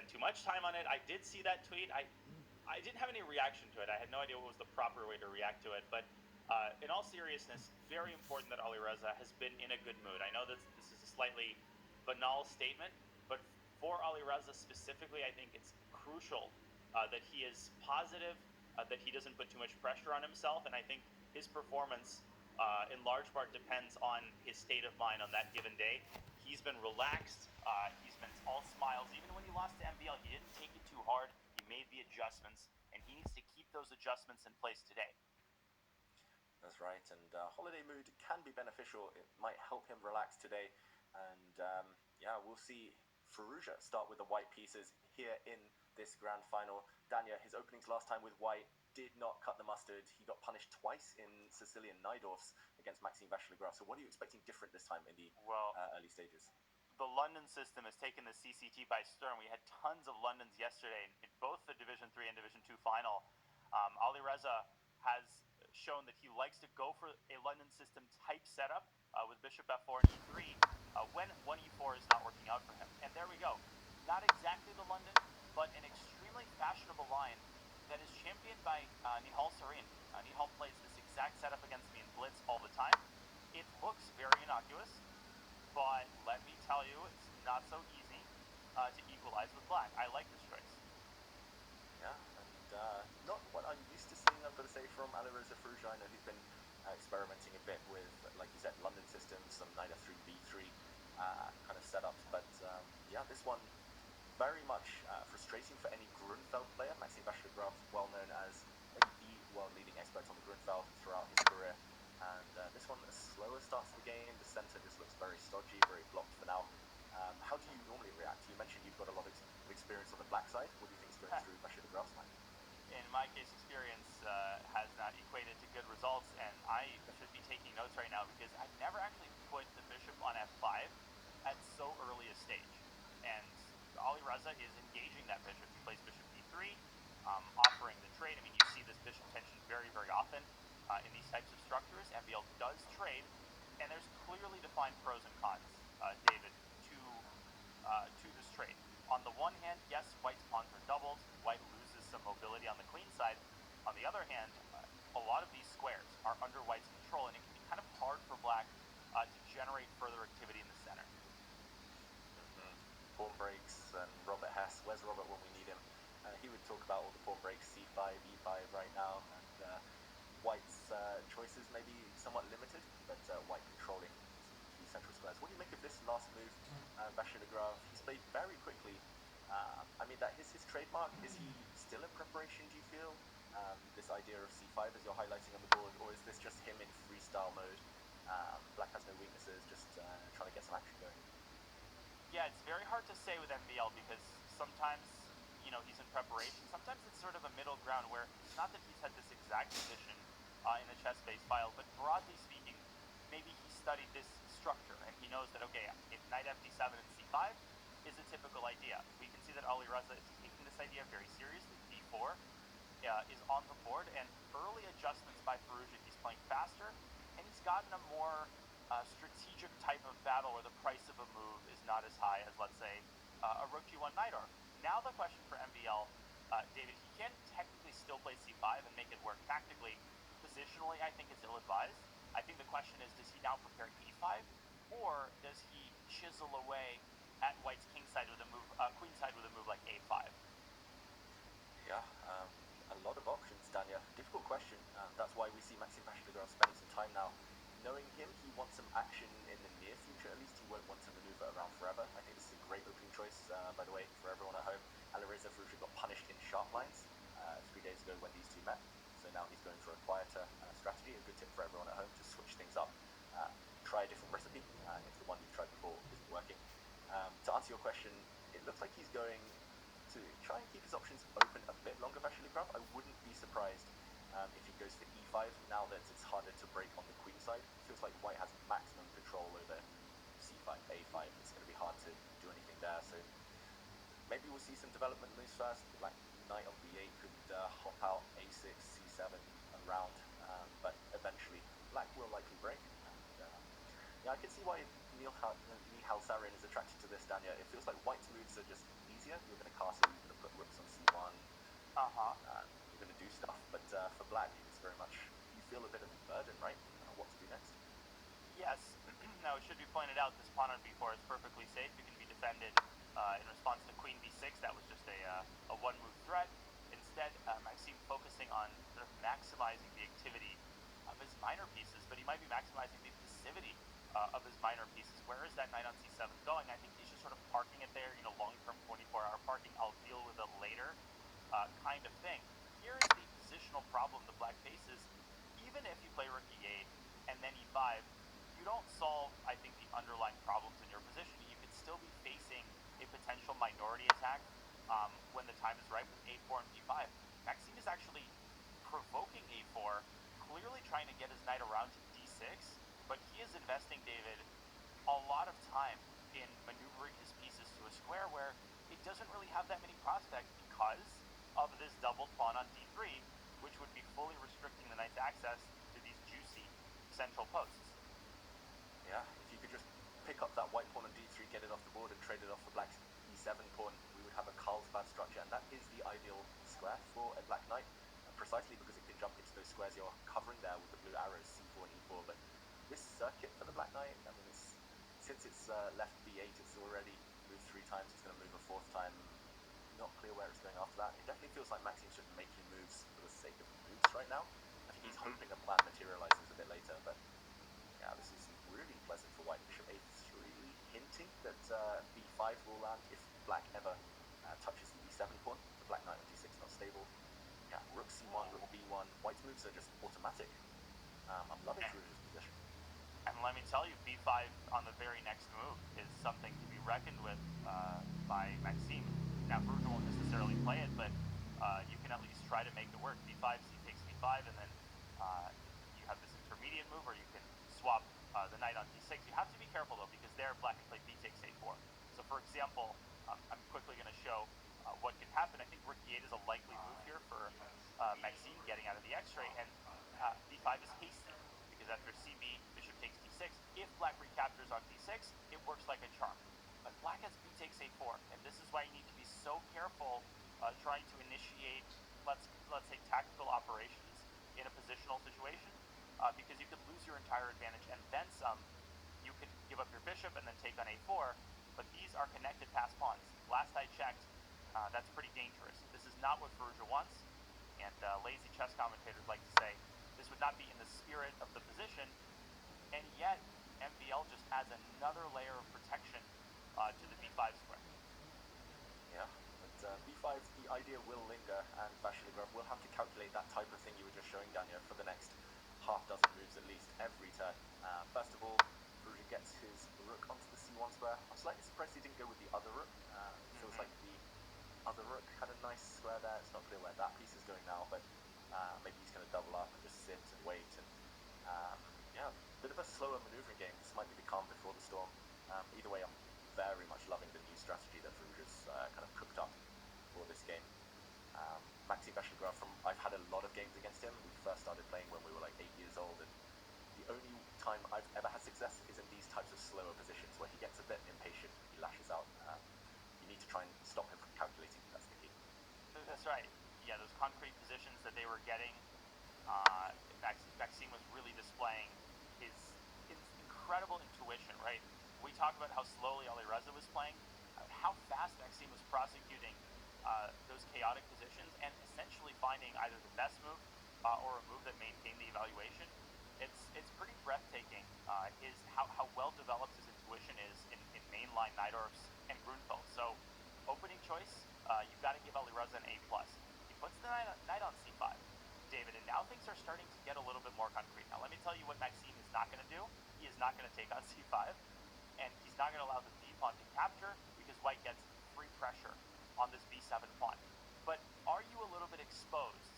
spend too much time on it. I did see that tweet. I didn't have any reaction to it. I had no idea what was the proper way to react to it. But in all seriousness, very important that Alireza has been in a good mood. I know that this is a slightly banal statement, but for Alireza specifically, I think it's crucial that he is positive, that he doesn't put too much pressure on himself, and I think his performance, in large part, depends on his state of mind on that given day. He's been relaxed. He's been all smiles. Even when he lost to MVL, he didn't take it too hard. He made the adjustments, and he needs to keep those adjustments in place today. That's right, and holiday mood can be beneficial. It might help him relax today, and yeah, we'll see Firouzja start with the white pieces here in this grand final. Danya, his openings last time with white did not cut the mustard. He got punished twice in Sicilian Najdorfs against Maxime Vachier-Lagrave. So what are you expecting different this time in the early stages? The London system has taken the CCT by storm. We had tons of Londons yesterday in both the Division 3 and Division 2 final. Alireza has shown that he likes to go for a London system type setup with Bishop F4 and E3 when 1E4 is not working out for him. And there we go. Not exactly the London, but an extremely fashionable line that is championed by Nihal Sarin. Nihal plays this exact setup against me in Blitz all the time. It looks very innocuous, but let me tell you, it's not so easy to equalize with black. I like this choice. Yeah, and not what I'm used to seeing, I've got to say, from Alireza Firouzja. I know he's been experimenting a bit with, like you said, London systems, some knight f3, b3 kind of setups. But yeah, this one very much frustrating for any Grunfeld player. Maxime Vachier-Lagrave, well known as maybe the world-leading expert on the Grunfeld throughout his career. And this one, a slower start to the game. The center just looks very stodgy, very blocked for now. How do you normally react? You mentioned you've got a lot of experience on the black side. What do you think is going through Vachier-Lagrave's mind? In my case, experience has not equated to good results, and I should be taking notes right now because I've never actually put the bishop on f5 at so early a stage. And Alireza is engaging that bishop. He plays bishop d3, offering the trade. I mean, you see this bishop tension very, very often in these types of structures. MVL does trade, and there's clearly defined pros and cons, David, to this trade. On the one hand, yes, white's pawns are doubled. White loses some mobility on the queen side. On the other hand, a lot of these squares are under white's control, and it can be kind of hard for black to generate further activity in the center. Pawn breaks and Robert Hess. Where's Robert when we need him? He would talk about all the pawn breaks, c5, e5 right now, and white's choices may be somewhat limited, but white controlling key central squares. What do you make of this last move, Vachier-Lagrave? He's played very quickly. I mean, that is his trademark. Is he still in preparation, do you feel? This idea of c5 as you're highlighting on the board, or is this just him in freestyle mode? Black has no weaknesses, just trying to get some action going. Yeah, it's very hard to say with MVL because sometimes, he's in preparation. Sometimes it's sort of a middle ground where it's not that he's had this exact position in the chess-based file, but broadly speaking, maybe he studied this structure and he knows that, okay, if knight fd7 and c5 is a typical idea. We can see that Alireza is taking this idea very seriously. d4 is on the board, and early adjustments by Firouzja. He's playing faster, and he's gotten a more strategic type of battle where the price of a move is not as high as, let's say, a rook g1 knight or. Now the question for MVL, David, he can technically still play c5 and make it work tactically. Positionally, I think it's ill-advised. I think the question is, does he now prepare e5, or does he chisel away at white's queenside with a move like a5? Yeah, a lot of options, Danya. Difficult question. That's why we see Maxime Vachier-Lagrave spending some time now. Knowing him, he wants some action in the near future, at least. He won't want to maneuver around forever. I think this is a great opening choice, by the way, for everyone at home. Alireza Firouzja got punished in sharp lines 3 days ago when these two met. So now he's going for a quieter strategy. A good tip for everyone at home to switch things up. Try a different recipe if the one you've tried before isn't working. To answer your question, it looks like he's going to try and keep his options open a bit longer, Vachier-Lagrave. I wouldn't be surprised if he goes for e5, now that it's harder to break on the queen side. It feels like white has maximum control over c5, a5. It's going to be hard to do anything there. So maybe we'll see some development moves first. Like knight on b8 could hop out a6, c7 around, but eventually black will likely break. And yeah, I can see why Nihal Sarin is attracted to this, Danya. It feels like white's moves are just easy easier. You're going to castle, you're going to put rooks on c1, Uh-huh. you're going to do stuff. But for black, it's very much, you feel a bit of burden, right? What to do next? Yes. Now, it should be pointed out, this pawn on b4 is perfectly safe. It can be defended in response to queen b6. That was just a one-move threat. Instead, Maxime focusing on sort of maximizing the activity of his minor pieces, but he might be maximizing the passivity of his minor pieces. Where is that knight on c7 going? I think he's just sort of parking it there, long-term 24-hour parking. I'll deal with it later kind of thing. Here is the positional problem the black faces. Even if you play rook e8 and then e5, you don't solve, I think, the underlying problems in your position. You could still be facing a potential minority attack when the time is right with a4 and b5. Maxime is actually provoking a4, clearly trying to get his knight around to d6, but he is investing, David, a lot of time in maneuvering his pieces to a square where it doesn't really have that many prospects because of this doubled pawn on d3, which would be fully restricting the knight's access to these juicy central posts. Yeah, if you could just pick up that white pawn on d3, get it off the board and trade it off for black's e7 pawn, we would have a Carlsbad structure, and that is the ideal square for a black knight, precisely because it can jump into those squares you're covering there with the blue arrows, c4 and e4. But this circuit for the black knight, I mean, since it's left b8, it's already moved 3 times, it's going to move a 4th time. Not clear where it's going after that. It definitely feels like Maxime's just making moves for the sake of moves right now. I think he's hoping a plan materializes a bit later, but yeah, this is really pleasant for white. Bishop a3, hinting that b5 will land if black ever touches the b7 pawn. The black knight on d6 not stable. Yeah, rook c1, rook b1. White's moves are just automatic. I'm loving Firouzja's position. And let me tell you, b5 on the very next move is something to be reckoned with by Maxime. Now, Firouzja won't necessarily play it, but you can at least try to make it work. b5, c takes b5, and then you have this intermediate move, or you can swap the knight on d6. You have to be careful, though, because there black can play b takes a4. So, for example, I'm quickly going to show what can happen. I think rook e8 is a likely move here for Maxime getting out of the x-ray, and b5 is hasty, because after cb, bishop takes d6. If black recaptures on d6, it works like a charm. But black has b takes a4, and this is why you need to be so careful trying to initiate, let's say, tactical operations in a positional situation, because you could lose your entire advantage and then some. You could give up your bishop and then take on a4, but these are connected pass pawns. Last I checked, that's pretty dangerous. This is not what Firouzja wants, and lazy chess commentators like to say this would not be in the spirit of the position, and yet MVL just adds another layer of protection to the b5 square. Yeah, but b5, the idea will linger, and Vachier-Lagrave will have to calculate that type of thing you were just showing, Danya, for the next half dozen moves at least every turn. First of all, Firouzja gets his rook onto the c1 square. I'm slightly surprised he didn't go with the other rook. It feels like the other rook had a nice square there. It's not clear where that piece is going now, but maybe he's going to double up and just sit and wait. And yeah, bit of a slower maneuvering game. This might be the calm before the storm. Either way, I'm very much loving the new strategy that Firouzja's kind of cooked up for this game. Maxime Vachier-Lagrave, I've had a lot of games against him. We first started playing when we were like 8 years old, and the only time I've ever had success is in these types of slower positions where he gets a bit impatient, he lashes out. You need to try and stop him from calculating. That's the key. That's right. Yeah, those concrete positions that they were getting, Maxime was really displaying his incredible intuition, right? We talk about how slowly Alireza was playing, how fast Maxime was prosecuting those chaotic positions and essentially finding either the best move or a move that maintained the evaluation. It's pretty breathtaking how well developed his intuition is in mainline Najdorfs and Grunfeld. So opening choice, you've got to give Alireza an A+. He puts the knight on c5, David, and now things are starting to get a little bit more concrete. Now let me tell you what Maxime is not going to do. He is not going to take on c5, and he's not going to allow the b pawn to capture because white gets free pressure on this b7 pawn. But are you a little bit exposed?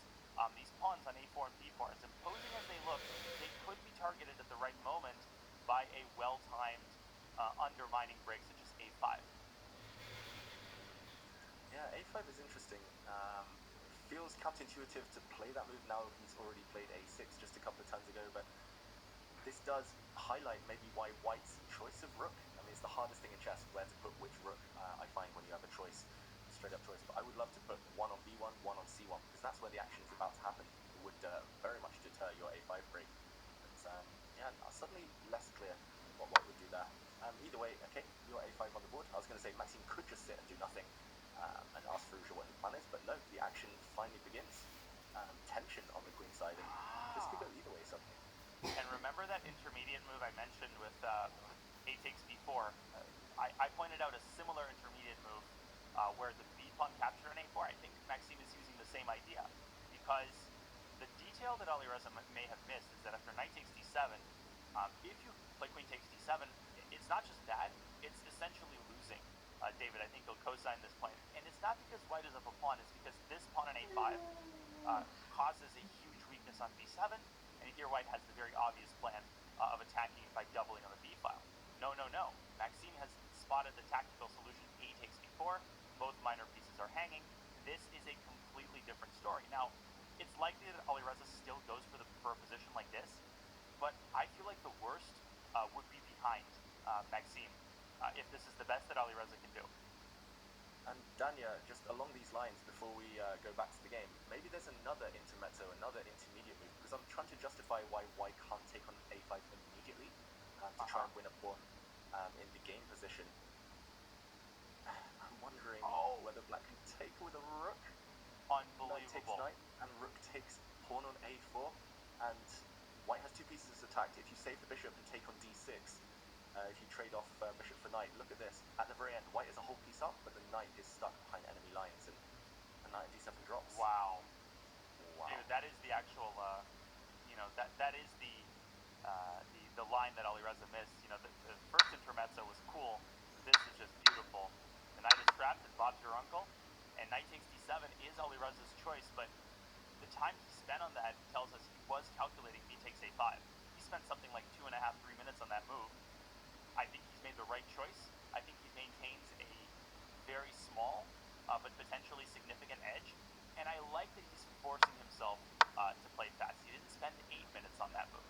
These pawns on a4 and b4, as imposing as they look, they could be targeted at the right moment by a well-timed undermining break such as a5. Yeah, a5 is interesting. Feels counterintuitive to play that move now. He's already played a6 just a couple of turns ago, but this does highlight maybe why white's choice of rook. I mean, it's the hardest thing in chess, where to put which rook. I find when you have a choice, straight up choice, but I would love to put one on b1, one on c1, because that's where the action is about to happen. It would very much deter your a5 break. But yeah, suddenly less clear what White would do there. Either way, okay, your a5 on the board. I was going to say Maxime could just sit and do nothing and ask Firouzja what his plan is, but no, the action finally begins. Tension on the queen side, and this could go either way suddenly. And remember that intermediate move I mentioned with a takes b4? I pointed out a similar intermediate move where the b pawn captured on a4. I think Maxime is using the same idea, because the detail that Alireza may have missed is that after knight takes d7, if you play queen takes d7, it's not just that, it's essentially losing. David, I think you'll co-sign this point. And it's not because White is up a pawn, it's because this pawn on a5 causes a huge weakness on b7, and here White has the very obvious plan of attacking it by doubling on the b file. No. Maxime has spotted the tactical solution. A takes b4, both minor pieces are hanging. This is a completely different story. Now, it's likely that Alireza still goes for a position like this, but I feel like the worst would be behind Maxime if this is the best that Alireza can do. And Danya, just along these lines, before we go back to the game, maybe there's another intermezzo, another intermediate move, because I'm trying to justify why White can't take on a5 immediately to try and win a pawn in the game position. I'm wondering whether Black can take with a rook. Unbelievable. Knight takes knight, and rook takes pawn on a4, and White has two pieces attacked. If you save the bishop and take on d6, if you trade off bishop for knight, look at this. At the very end, White is a whole piece up, but the knight is stuck behind enemy lines, and knight d7 drops. Wow. Dude, that is the actual, that is the line that Alireza missed. The first intermezzo was cool. This is just beautiful. The knight is trapped, and Bob's your uncle, and knight takes d7 is Alireza's choice, but the time he spent on that tells us he was calculating b takes a5. He spent something like 2.5, 3 minutes on that move. I think he's made the right choice. I think he maintains a very small but potentially significant edge, and I like that he's forcing himself to play fast. He didn't spend 8 minutes on that move.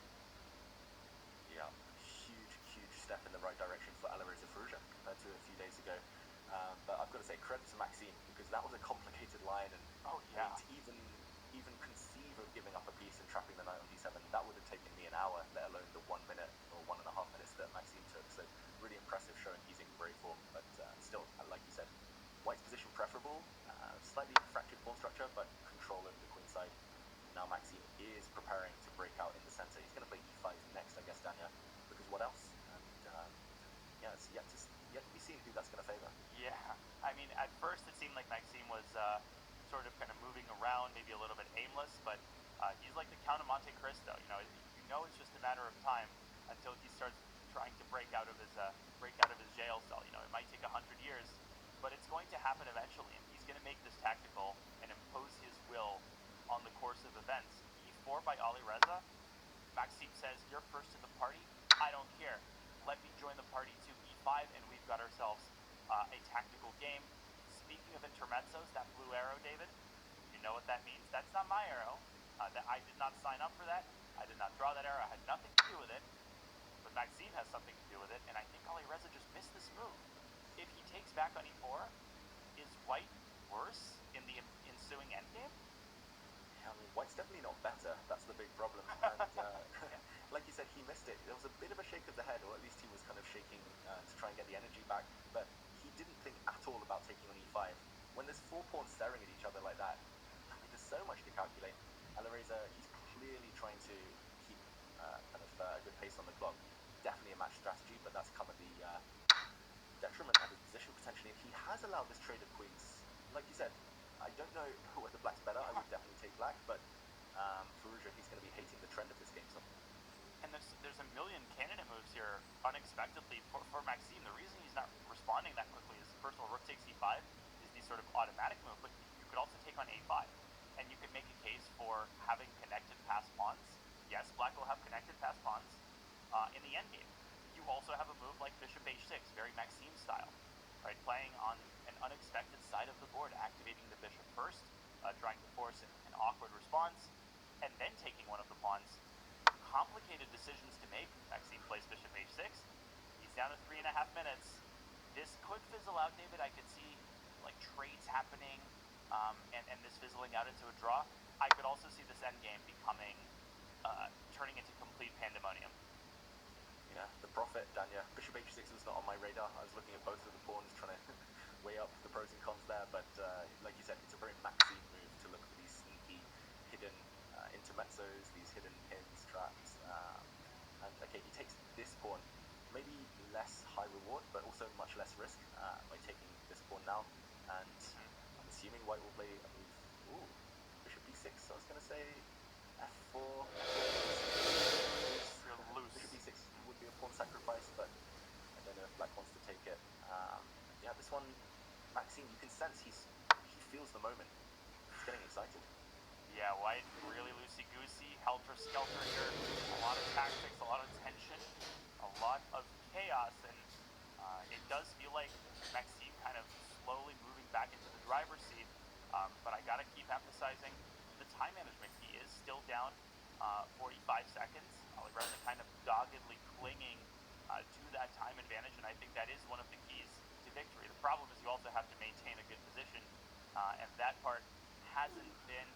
Yeah, huge step in the right direction for Alireza Firouzja compared to a few days ago. But I've got to say credit to Maxime, because that was a complicated line, and to even conceive of giving up a piece and trapping the knight on d7, that would have taken me an hour, let alone the 1 minute or 1.5 minutes that Maxime took. So really impressive, showing he's in great form, but still, like you said, White's position preferable, slightly fractured pawn structure, but control over the queen side. Now Maxime is preparing to break out in the center. He's going to play e5 next, I guess, Danya, because what else? And yeah, it's yet to be seen who that's going to favor. Yeah, I mean, at first it seemed like Maxime was sort of kind of moving around, maybe a little bit aimless, but he's like the Count of Monte Cristo. It's just a matter of time until he starts trying to break out of his jail cell. It might take 100 years, but it's going to happen eventually, and he's going to make this tactical and impose his will on the course of events. e4 by Alireza. Maxime says, "You're first to the party. I don't care. Let me join the party to e5, and we've got ourselves a tactical game." Speaking of intermezzos, that blue arrow, David, you know what that means? That's not my arrow. That I did not sign up for that. I did not draw that arrow. I had nothing to do with it. But Maxime has something to do with it, and I think Alireza just missed this move. If he takes back on e4, is White worse in the ensuing endgame? Yeah, I mean, White's definitely not better. That's the big problem. And like you said, he missed it. There was a bit of a shake of the head, or at least he was kind of shaking to try and get the energy back. But he didn't think at all about taking on e5. When there's 4 pawns staring at each other like that, I mean, there's so much to calculate. Alireza, he's clearly trying to keep a good pace on the clock. Definitely a match strategy, but that's come at the detriment of his position potentially. And he has allowed this trade of queens. Like you said, I don't know whether Black's better. I would definitely take Black, but Firouzja, he's going to be hating the trend of this game somehow. And there's a million candidate moves here unexpectedly for Maxime. The reason he's not responding that quickly is, first of all, rook takes e5 is the sort of automatic move, but you could also take on a5, and you could make a case for having connected pass pawns. Yes, Black will have connected pass pawns in the endgame. You also have a move like bishop h6, very Maxime style, right? Playing on an unexpected side of the board, activating the bishop first, trying to force an awkward response, and then taking one of the pawns. Complicated decisions to make. Maxime plays bishop h6. He's down to 3.5 minutes. This could fizzle out, David. I could see like trades happening, and this fizzling out into a draw, I could also see this endgame becoming, turning into complete pandemonium. Yeah, the Prophet, Danya. Bishop h6 was not on my radar. I was looking at both of the pawns, trying to weigh up the pros and cons there, but like you said, it's a very Maxime move to look for these sneaky, hidden intermezzos, these hidden pins, traps, and okay, he takes this pawn, maybe less high reward, but also much less risk by taking this pawn now, and I'm assuming white will play a move, ooh, bishop d6, so I was going to say f4, Real loose. bishop d6 would be a pawn sacrifice, but I don't know if black wants to take it. Yeah, this one, Maxime, you can sense he feels the moment. He's getting excited. Yeah, white really loosey-goosey, helter-skelter here. A lot of tactics, a lot of tension, a lot of chaos, and it does feel like Maxime kind of slowly moving back into the driver's seat. But I gotta keep emphasizing the time management. He is still down 45 seconds. Alireza kind of doggedly clinging to that time advantage, and I think that is one of the keys to victory. The problem is you also have to maintain a good position, and that part hasn't been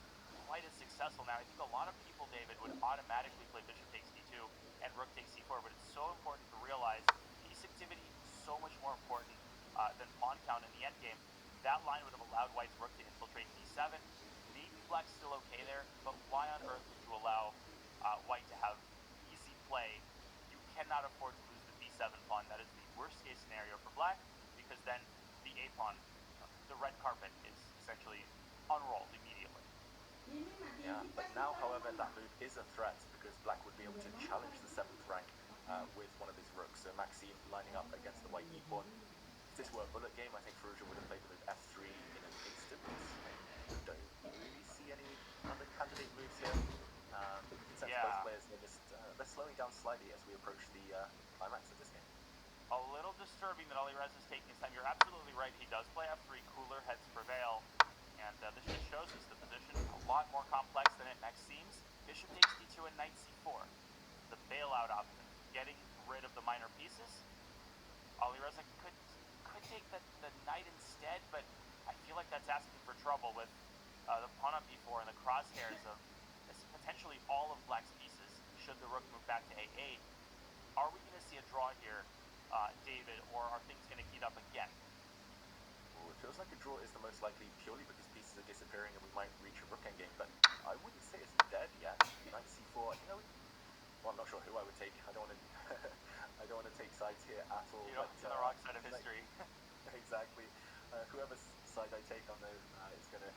quite as successful. Now, I think a lot of people, David, would automatically play bishop takes d2 and rook takes c4, but it's so important to realize piece activity so much more important than pawn count in the endgame. That line would have allowed white's rook to infiltrate d7. Maybe black's still okay there, but why on earth would you allow white to have easy play? You cannot afford to lose the b7 pawn. That is the worst case scenario for black, because then the a pawn, the red carpet, is essentially unrolled immediately. Yeah, but now, however, that move is a threat because black would be able to challenge the 7th rank with one of his rooks. So Maxime lining up against the white e-pawn. If this were a bullet game, I think Firouzja would have played the move f3 in an instant. I don't really see any other candidate moves here. You can sense both players, they're slowing down slightly as we approach the climax of this game. A little disturbing that Alireza is taking his time. You're absolutely right. He does play f3. Cooler heads prevail. And this just shows us the position a lot more complex than it seems. Bishop takes d2 and knight c4. The bailout option, getting rid of the minor pieces. Alireza could take the knight instead, but I feel like that's asking for trouble with the pawn on b4 and the crosshairs of potentially all of black's pieces should the rook move back to a8. Are we going to see a draw here, David, or are things going to heat up again? Ooh, it feels like a draw is the most likely purely because pieces are disappearing and we might reach a rook endgame, but I wouldn't say it's dead yet. Knight c4, I think I would... Well, I'm not sure who I would take. I don't want to I don't want to take sides here at all. You know, but, on the wrong side of history. Exactly. Whoever's side I take on those is going to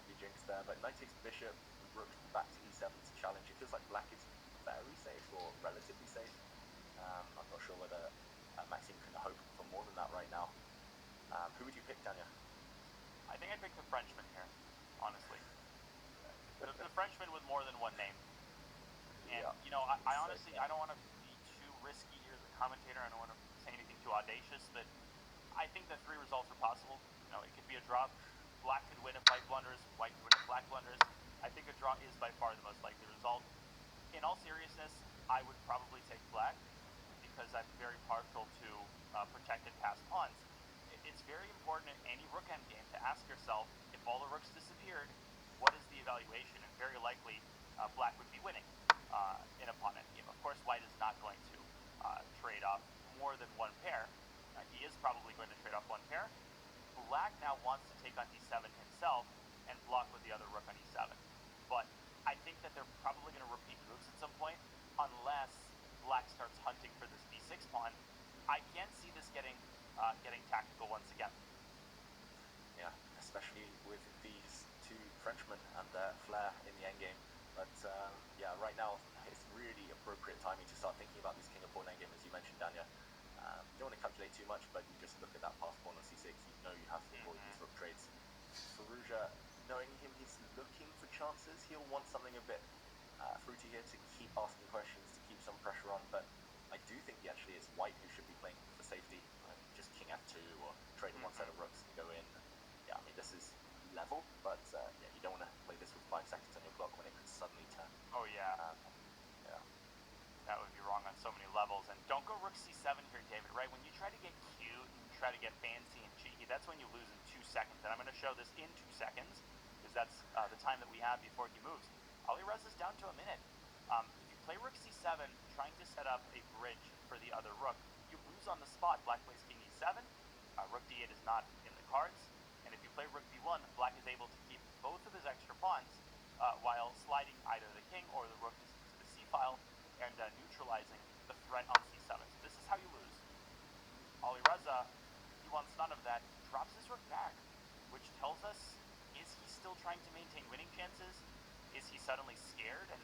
be jinxed there. But knight takes bishop, rook back to e7 to challenge. It feels like black is very safe or relatively safe. I'm not sure whether Maxime can hope for more than that right now. Who would you pick, Danya? I think I'd pick the Frenchman here, honestly. The Frenchman with more than one name. And, Yeah, you know, I honestly, I don't want to be too risky here as a commentator. I don't want to say anything too audacious, but I think the 3 results are possible. You know, it could be a draw. Black could win if white blunders. White could win if black blunders. I think a draw is by far the most likely result. In all seriousness, I would probably take black because I'm very partial to protected passed pawns. It's very important in any rook endgame to ask yourself, if all the rooks disappeared, what is the evaluation? And very likely, black would be winning in a pawn endgame. Of course, white is not going to trade off more than one pair. He is probably going to trade off one pair. Black now wants to take on d7 himself and block with the other rook on e7. But I think that they're probably going to repeat moves at some point, unless black starts hunting for this b6 pawn. I can see this getting tactical once again. Yeah, especially with these 2 Frenchmen and their flair in the endgame. But yeah, right now it's really appropriate timing to start thinking about this king of pawn endgame, as you mentioned, Danya. You don't want to calculate too much, but you just look at that passed pawn on c6, you know you have to avoid these rook trades. Firouzja, knowing him, he's looking for chances. He'll want something a bit fruity here to keep asking questions, to keep some pressure on, but I do think he actually is white who should be playing for safety. Just king f2 or trading one set of rooks and go in. Yeah, I mean, this is level, but yeah, you don't want to play this with 5 seconds on your clock when it could suddenly turn. Oh, yeah. Yeah. That would be wrong on so many levels. And don't go rook c7 here, David, right? When you try to get cute and try to get fancy and cheeky, that's when you lose in 2 seconds, and I'm going to show this in 2 seconds, because that's the time that we have before he moves. Alireza's down to a minute. If you play rook c7, trying to set up a bridge for the other rook, you lose on the spot. Black plays king e7, rook d8 is not in the cards, and if you play rook b1, black is able to keep both of his extra pawns while sliding either the king or the rook to the c-file and neutralizing the threat on c7. So this is how you lose. Alireza, he wants none of that, drops his rook back, which tells us, is he still trying to maintain winning chances? Is he suddenly scared and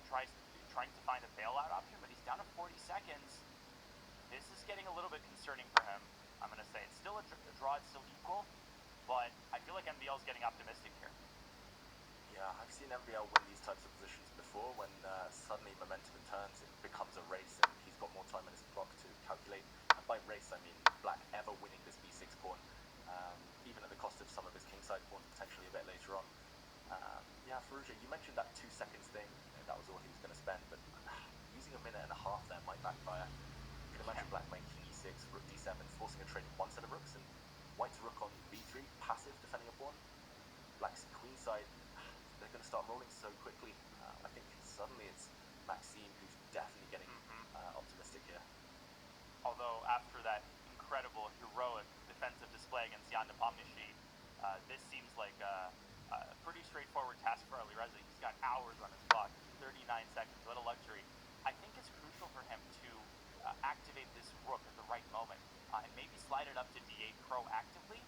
trying to find a bailout option? But he's down to 40 seconds. This is getting a little bit concerning for him. I'm going to say it's still a draw, it's still equal, but I feel like MVL is getting optimistic here. Yeah, I've seen MVL win these types of positions before when suddenly momentum turns, it becomes a race and he's got more time on his clock to calculate. And by race, I mean black ever winning this b6 pawn, even at the cost of some of his kingside pawns potentially a bit later on. Yeah, Firouzja, you mentioned that 2 seconds thing, and that was all he was going to spend, but using a minute and a half there might backfire. You can imagine black playing king e6, rook d7, forcing a trade of one set of rooks, and white's rook on b3, passive, defending a pawn. Black's queenside, they're going to start rolling so quickly. I think suddenly it's Maxime who's definitely getting optimistic here. Although after that incredible, heroic defensive display against Jan Nepomniachtchi, this seems like a pretty straightforward task for Alireza. He's got hours on his clock, 39 seconds, what a luxury. I think it's crucial for him to activate this rook at the right moment and maybe slide it up to d8 proactively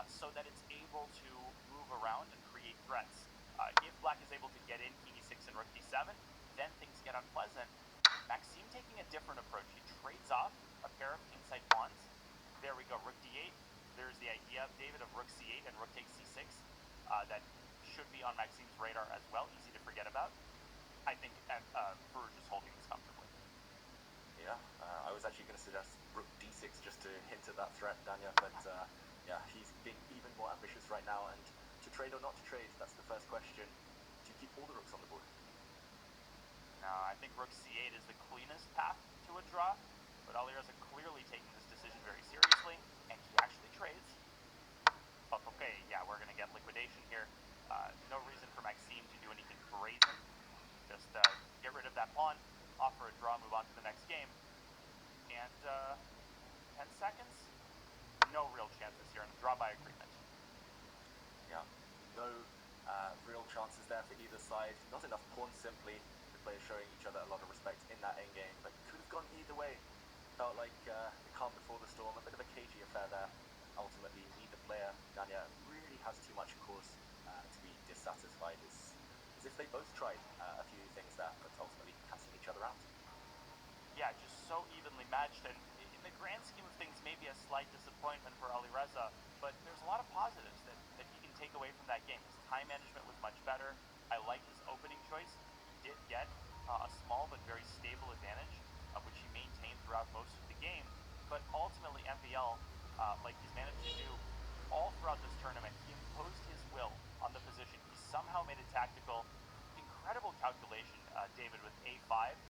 so that it's able to move around and create threats. If black is able to get in king e6 and rook d7, then things get unpleasant. Maxime taking a different approach. He trades off a pair of kingside pawns. There we go, rook d8. There's the idea, David, of rook c8 and rook takes c6. That should be on Maxime's radar as well, easy to forget about. I think Firouzja is holding this comfortably. Yeah, I was actually going to suggest rook d6 just to hint at that threat, Danya, but yeah, he's being even more ambitious right now, and to trade or not to trade, that's the first question. Do you keep all the rooks on the board? No, I think rook c8 is the cleanest path to a draw, but Alireza clearly taking this decision very seriously, and he actually trades. But okay, yeah, we're going to get liquidation here. No reason for Maxime to do anything brazen. Just get rid of that pawn, offer a draw, move on to the next game. And 10 seconds? No real chances here, and a draw by agreement. Yeah, no real chances there for either side. Not enough pawns simply. The players showing each other a lot of respect in that endgame, but could have gone either way. Felt like the calm before the storm, a bit of a cagey affair there. Ultimately, neither player, Danya, really has too much cause to be dissatisfied. It's as if they both tried a few things there, but ultimately cancelling each other out. Yeah, just so evenly matched, and in the grand scheme of things, maybe a slight disappointment for Alireza, but there's a lot of positives that he can take away from that game. His time management was much better. I like his opening choice. He did get a small but very stable advantage, which he maintained throughout most of the game, but ultimately MVL, like he's managed to do all throughout this tournament, he imposed his will on the position. He somehow made it tactical. Incredible calculation, David, with a5.